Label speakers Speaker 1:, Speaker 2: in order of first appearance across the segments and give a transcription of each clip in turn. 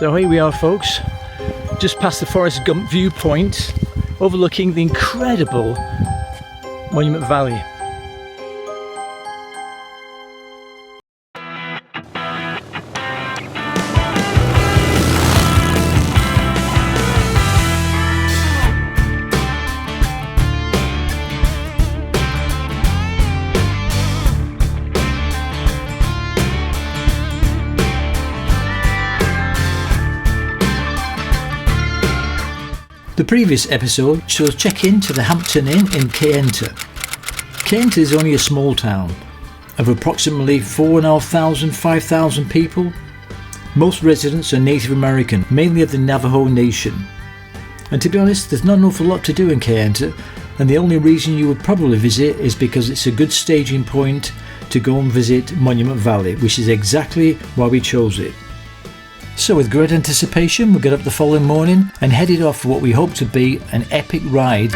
Speaker 1: So here we are, folks, just past the Forrest Gump viewpoint, overlooking the incredible Monument Valley. The previous episode shows check-in to the Hampton Inn in Kayenta. Kayenta is only a small town of approximately 4,500 people. Most residents are Native American, mainly of the Navajo Nation. And to be honest, there's not an awful lot to do in Kayenta, and the only reason you would probably visit is because it's a good staging point to go and visit Monument Valley, which is exactly why we chose it. So with great anticipation, we got up the following morning and headed off for what we hope to be an epic ride.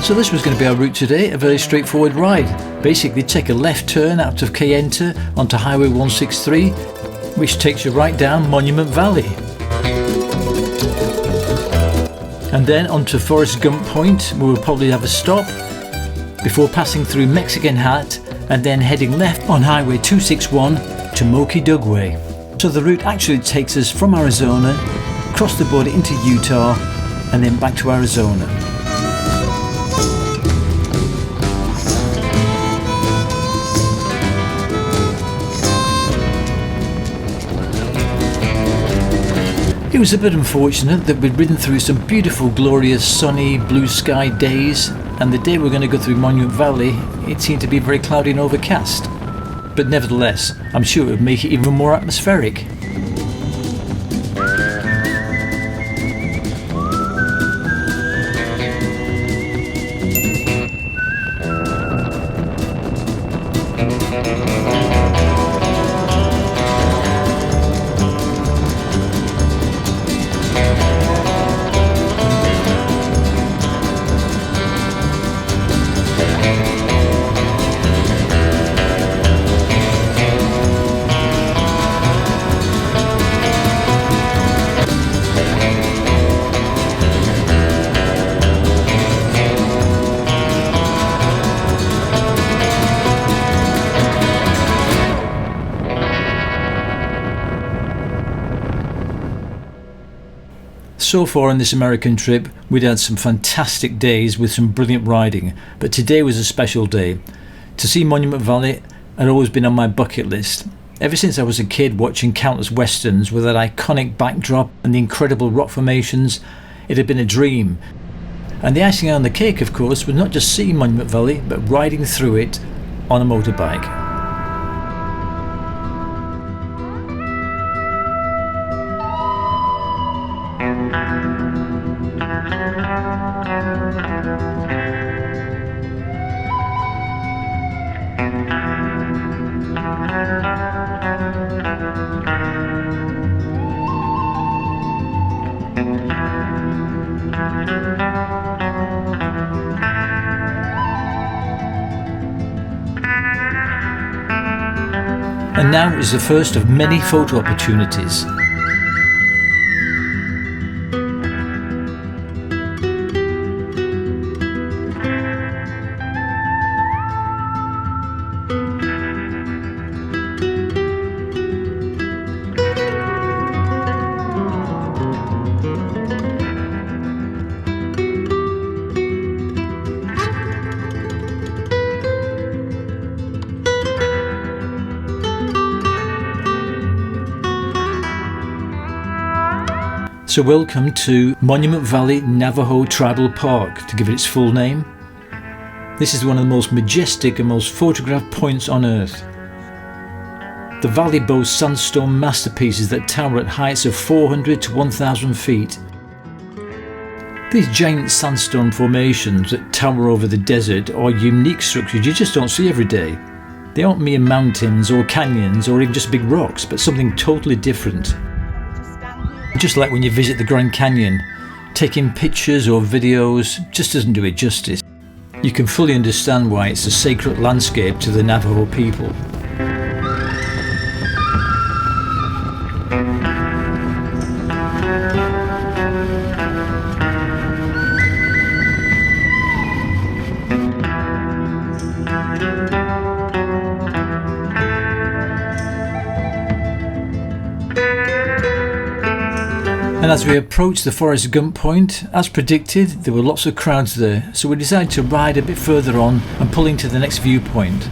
Speaker 1: So this was going to be our route today, a very straightforward ride. Basically take a left turn out of Kayenta onto Highway 163, which takes you right down Monument Valley. And then onto Forrest Gump Point, where we'll probably have a stop, before passing through Mexican Hat and then heading left on Highway 261 to Moki Dugway. So the route actually takes us from Arizona, across the border into Utah, and then back to Arizona. It was a bit unfortunate that we'd ridden through some beautiful, glorious, sunny, blue sky days, and the day we were going to go through Monument Valley, it seemed to be very cloudy and overcast. But nevertheless, I'm sure it would make it even more atmospheric. So far on this American trip, we'd had some fantastic days with some brilliant riding, but today was a special day. To see Monument Valley had always been on my bucket list. Ever since I was a kid watching countless westerns with that iconic backdrop and the incredible rock formations, it had been a dream. And the icing on the cake, of course, was not just seeing Monument Valley, but riding through it on a motorbike. And now is the first of many photo opportunities. So welcome to Monument Valley Navajo Tribal Park, to give it its full name. This is one of the most majestic and most photographed points on earth. The valley boasts sandstone masterpieces that tower at heights of 400 to 1,000 feet. These giant sandstone formations that tower over the desert are unique structures you just don't see every day. They aren't mere mountains or canyons or even just big rocks, but something totally different. Just like when you visit the Grand Canyon, taking pictures or videos just doesn't do it justice. You can fully understand why it's a sacred landscape to the Navajo people. And as we approached the Forrest Gump Point, as predicted, there were lots of crowds there, so we decided to ride a bit further on and pull into the next viewpoint.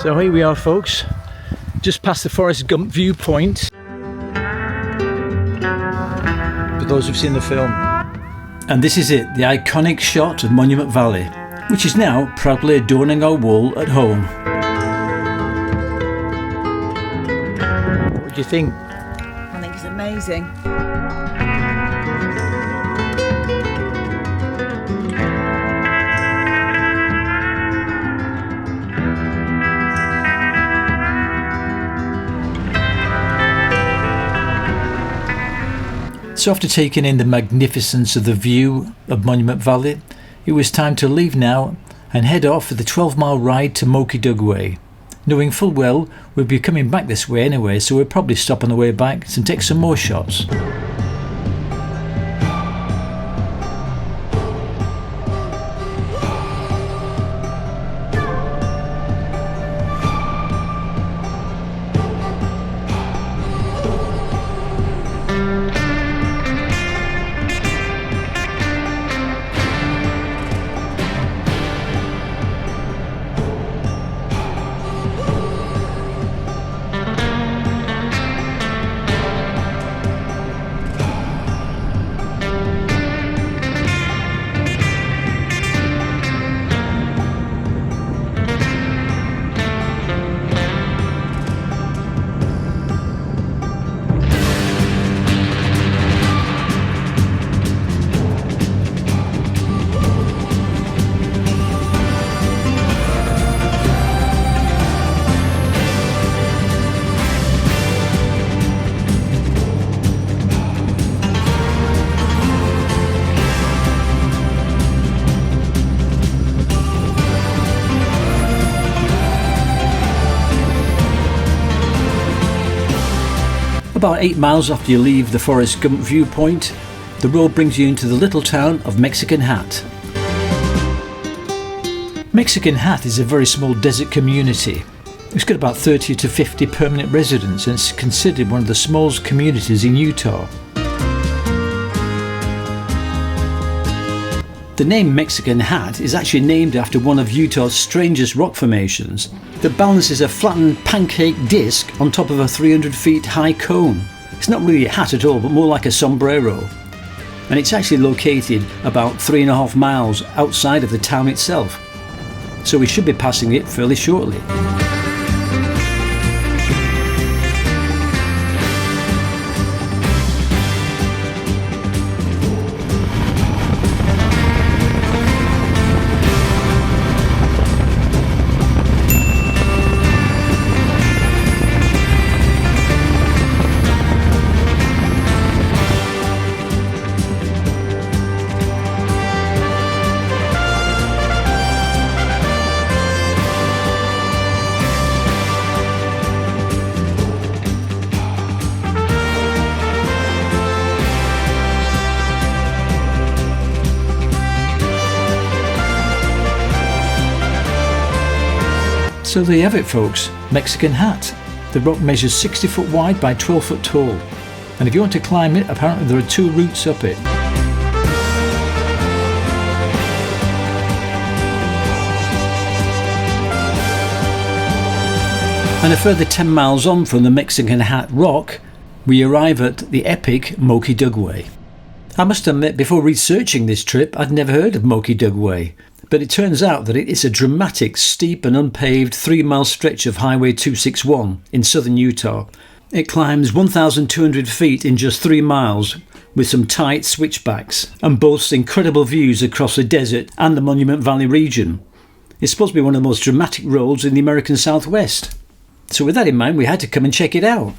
Speaker 1: So here we are, folks, just past the Forrest Gump viewpoint, for those who've seen the film. And this is it, the iconic shot of Monument Valley, which is now proudly adorning our wall at home. What do you think?
Speaker 2: I think it's amazing.
Speaker 1: So after taking in the magnificence of the view of Monument Valley, it was time to leave now and head off for the 12-mile ride to Moki Dugway, knowing full well we'd be coming back this way anyway, so we'll probably stop on the way back and take some more shots. About 8 miles after you leave the Forrest Gump viewpoint, the road brings you into the little town of Mexican Hat. Mexican Hat is a very small desert community. It's got about 30 to 50 permanent residents and it's considered one of the smallest communities in Utah. The name Mexican Hat is actually named after one of Utah's strangest rock formations that balances a flattened pancake disc on top of a 300 feet high cone. It's not really a hat at all, but more like a sombrero. And it's actually located about 3.5 miles outside of the town itself. So we should be passing it fairly shortly. So there you have it, folks. Mexican Hat. The rock measures 60 foot wide by 12 foot tall. And if you want to climb it, apparently there are 2 routes up it. And a further 10 miles on from the Mexican Hat Rock, we arrive at the epic Moki Dugway. I must admit, before researching this trip, I'd never heard of Moki Dugway, but it turns out that it is a dramatic, steep and unpaved 3-mile stretch of Highway 261 in southern Utah. It climbs 1,200 feet in just 3 miles with some tight switchbacks and boasts incredible views across the desert and the Monument Valley region. It's supposed to be one of the most dramatic roads in the American Southwest. So with that in mind, we had to come and check it out.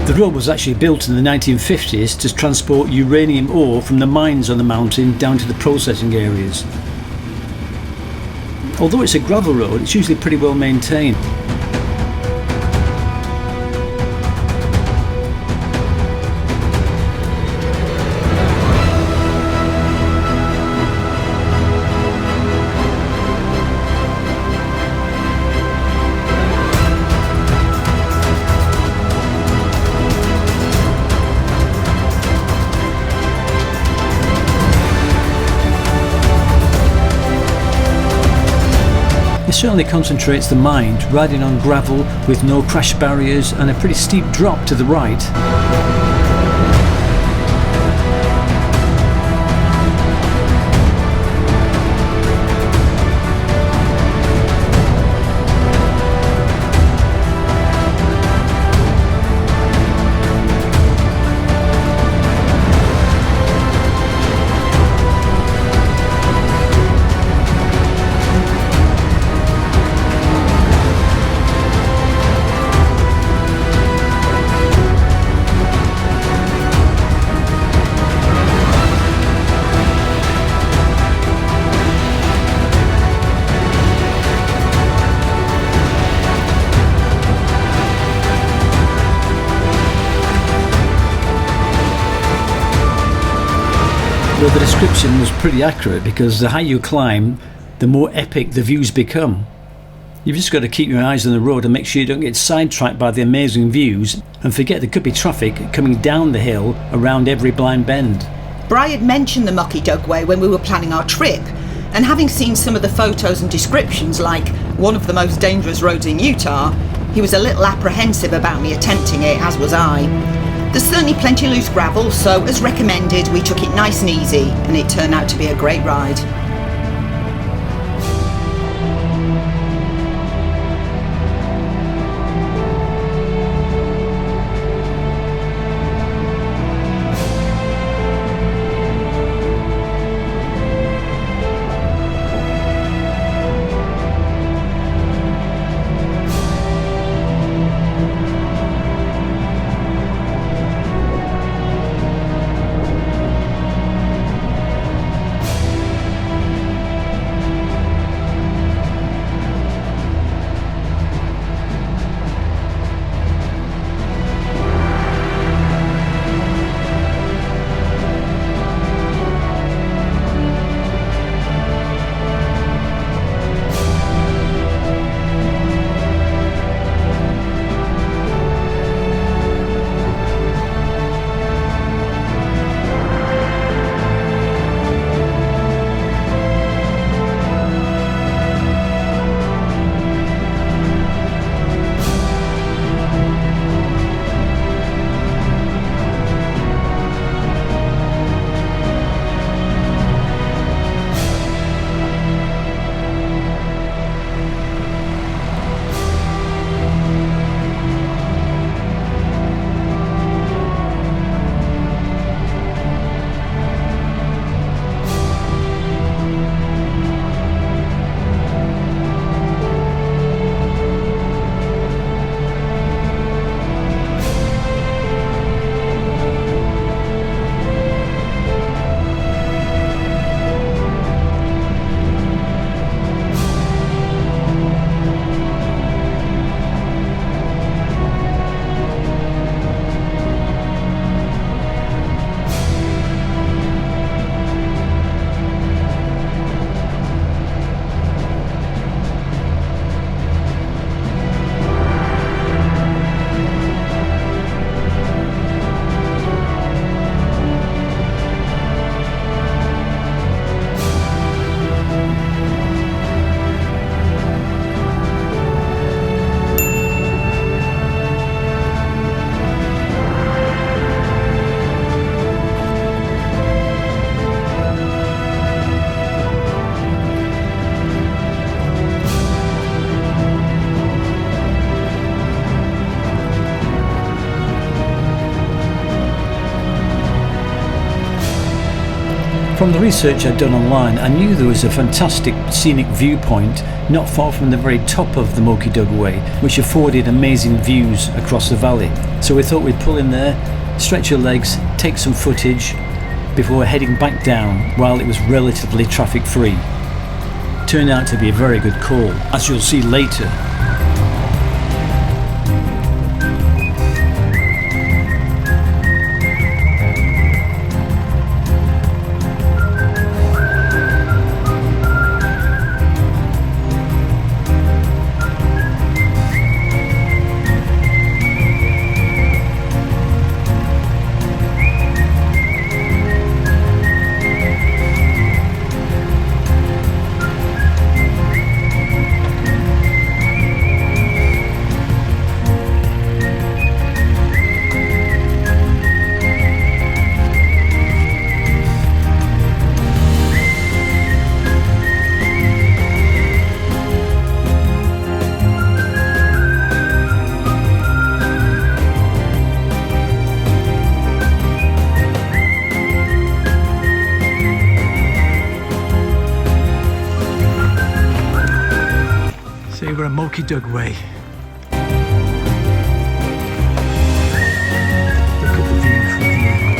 Speaker 1: The road was actually built in the 1950s to transport uranium ore from the mines on the mountain down to the processing areas. Although it's a gravel road, it's usually pretty well maintained. It certainly concentrates the mind, riding on gravel with no crash barriers and a pretty steep drop to the right. Well, the description was pretty accurate because the higher you climb, the more epic the views become. You've just got to keep your eyes on the road and make sure you don't get sidetracked by the amazing views and forget there could be traffic coming down the hill around every blind bend.
Speaker 2: Bri had mentioned the Moki Dugway when we were planning our trip, and having seen some of the photos and descriptions like one of the most dangerous roads in Utah, he was a little apprehensive about me attempting it, as was I. There's certainly plenty of loose gravel, so as recommended, we took it nice and easy, and it turned out to be a great ride.
Speaker 1: From the research I'd done online, I knew there was a fantastic scenic viewpoint not far from the very top of the Moki Dugway, which afforded amazing views across the valley. So we thought we'd pull in there, stretch our legs, take some footage before heading back down while it was relatively traffic free. Turned out to be a very good call, as you'll see later. We're at Moki Dugway. Look at the view from here.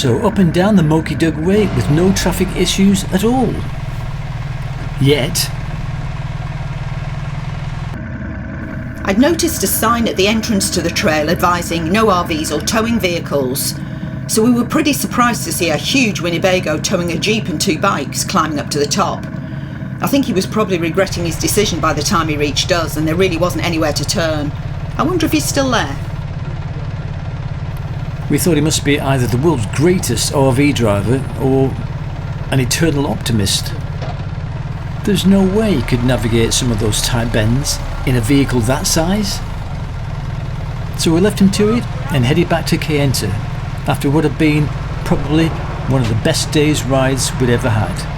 Speaker 1: so up and down the Moki Dugway with no traffic issues at all. Yet.
Speaker 2: I'd noticed a sign at the entrance to the trail advising no RVs or towing vehicles, so we were pretty surprised to see a huge Winnebago towing a Jeep and 2 bikes climbing up to the top. I think he was probably regretting his decision by the time he reached us, and there really wasn't anywhere to turn. I wonder if he's still there.
Speaker 1: We thought he must be either the world's greatest RV driver or an eternal optimist. There's no way he could navigate some of those tight bends in a vehicle that size. So we left him to it and headed back to Kayenta after what had been probably one of the best day's rides we'd ever had.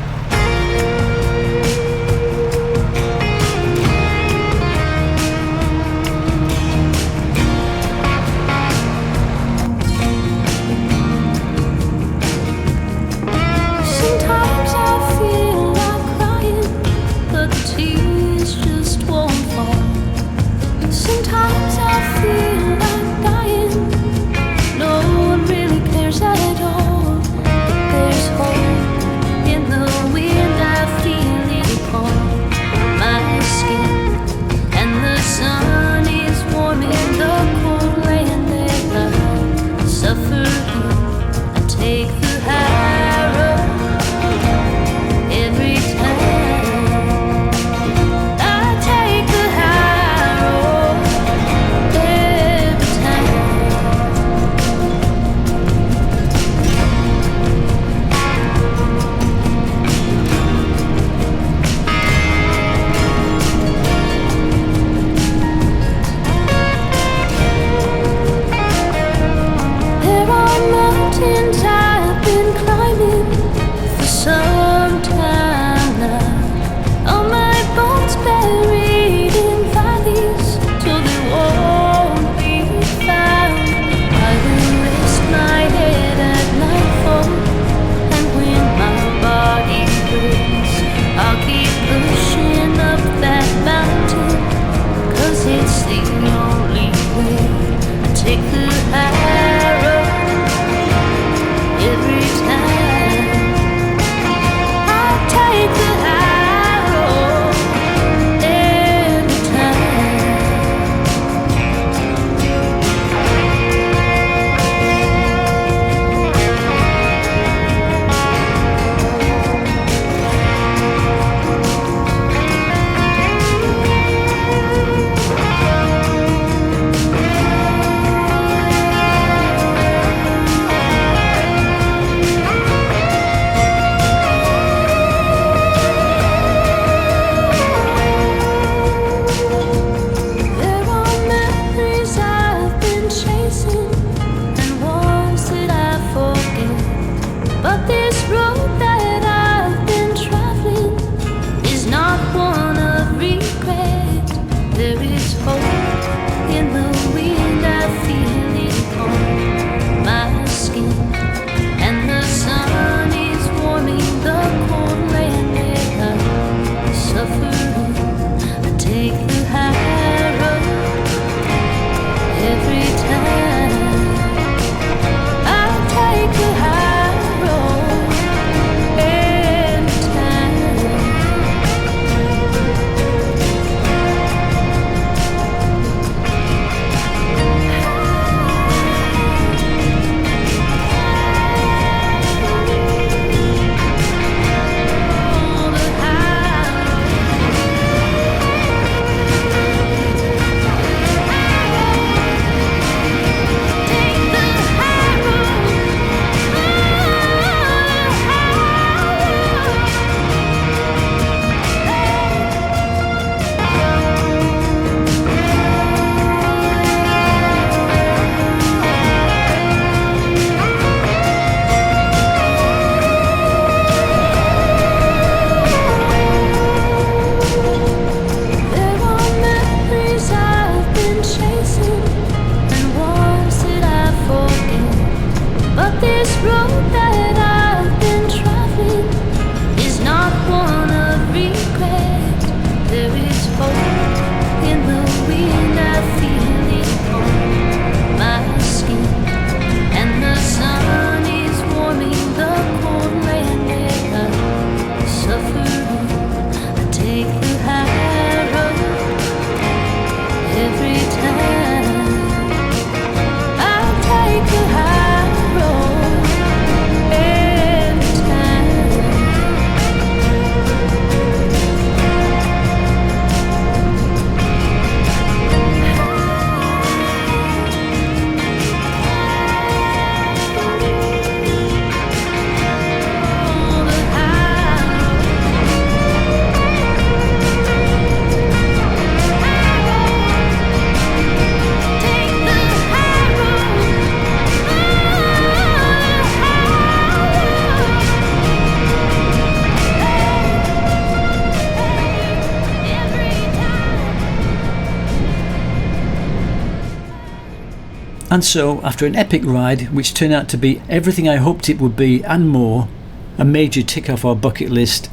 Speaker 1: And so, after an epic ride, which turned out to be everything I hoped it would be and more, a major tick off our bucket list,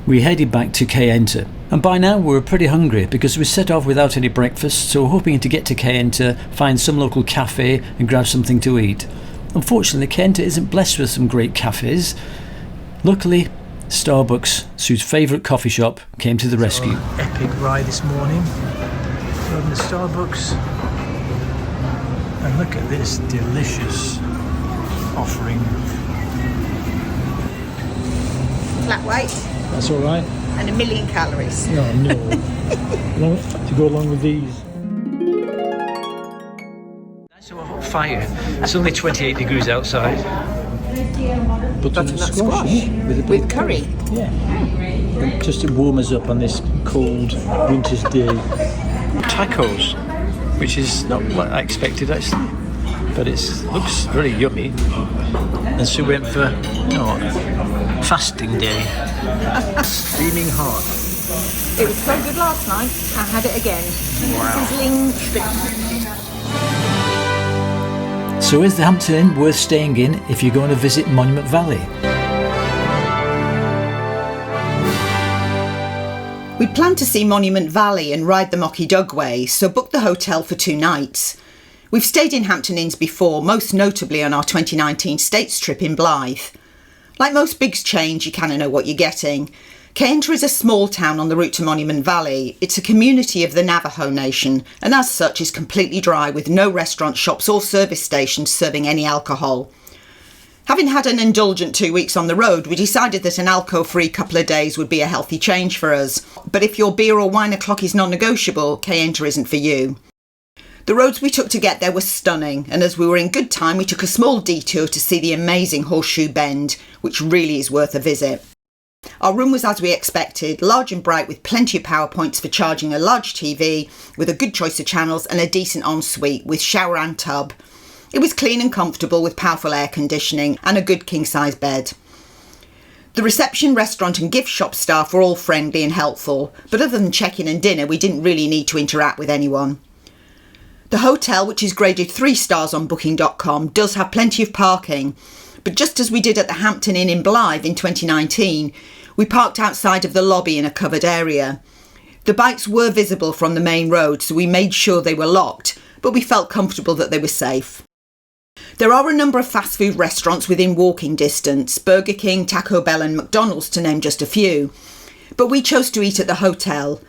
Speaker 1: we headed back to Kayenta. And by now we were pretty hungry because we set off without any breakfast, so hoping to get to Kayenta, find some local cafe and grab something to eat. Unfortunately, Kayenta isn't blessed with some great cafes. Luckily, Starbucks, Sue's favourite coffee shop, came to the rescue.
Speaker 3: Epic ride this morning. From the Starbucks. And look at this delicious offering.
Speaker 2: Flat white
Speaker 3: That's all right.
Speaker 2: and 1,000,000 calories.
Speaker 3: No. To go along with these.
Speaker 1: Nice of a hot fire. It's only 28 degrees outside.
Speaker 3: Butternut squash
Speaker 2: with curry.
Speaker 3: Yeah. And just to warm us up on this cold winter's day.
Speaker 1: Tacos, which is not what I expected actually, but it looks very yummy. And Sue went for, fasting day.
Speaker 3: Steaming hot.
Speaker 2: It was so good last night. I had it again.
Speaker 1: Wow.
Speaker 2: Sizzling spit.
Speaker 1: So is the Hampton Inn worth staying in if you're going to visit Monument Valley?
Speaker 2: We'd planned to see Monument Valley and ride the Moki Dugway, so booked the hotel for 2 nights. We've stayed in Hampton Inns before, most notably on our 2019 States trip in Blythe. Like most big chains, you kind of know what you're getting. Kayenta is a small town on the route to Monument Valley. It's a community of the Navajo Nation, and as such is completely dry with no restaurant, shops or service stations serving any alcohol. Having had an indulgent 2 weeks on the road, we decided that an alcohol-free couple of days would be a healthy change for us. But if your beer or wine o'clock is non-negotiable, Kayenta isn't for you. The roads we took to get there were stunning, and as we were in good time, we took a small detour to see the amazing Horseshoe Bend, which really is worth a visit. Our room was as we expected, large and bright with plenty of power points for charging a large TV, with a good choice of channels and a decent ensuite with shower and tub. It was clean and comfortable with powerful air conditioning and a good king-size bed. The reception, restaurant and gift shop staff were all friendly and helpful, but other than check-in and dinner, we didn't really need to interact with anyone. The hotel, which is graded 3 stars on booking.com, does have plenty of parking, but just as we did at the Hampton Inn in Blythe in 2019, we parked outside of the lobby in a covered area. The bikes were visible from the main road, so we made sure they were locked, but we felt comfortable that they were safe. There are a number of fast food restaurants within walking distance, Burger King, Taco Bell and McDonald's to name just a few, but we chose to eat at the hotel.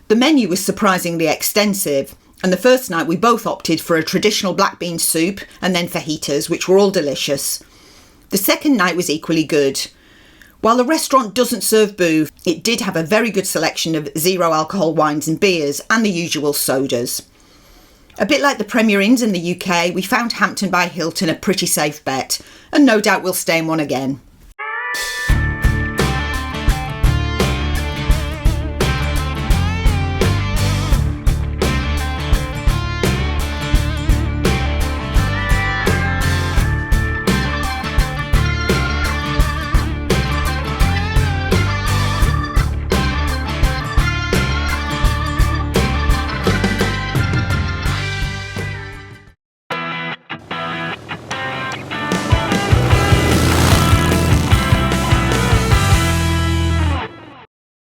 Speaker 2: The menu was surprisingly extensive, and the first night we both opted for a traditional black bean soup and then fajitas, which were all delicious. The second night was equally good. While the restaurant doesn't serve booze, it did have a very good selection of zero alcohol wines and beers and the usual sodas. A bit like the Premier Inns in the UK, we found Hampton by Hilton a pretty safe bet, and no doubt we'll stay in one again.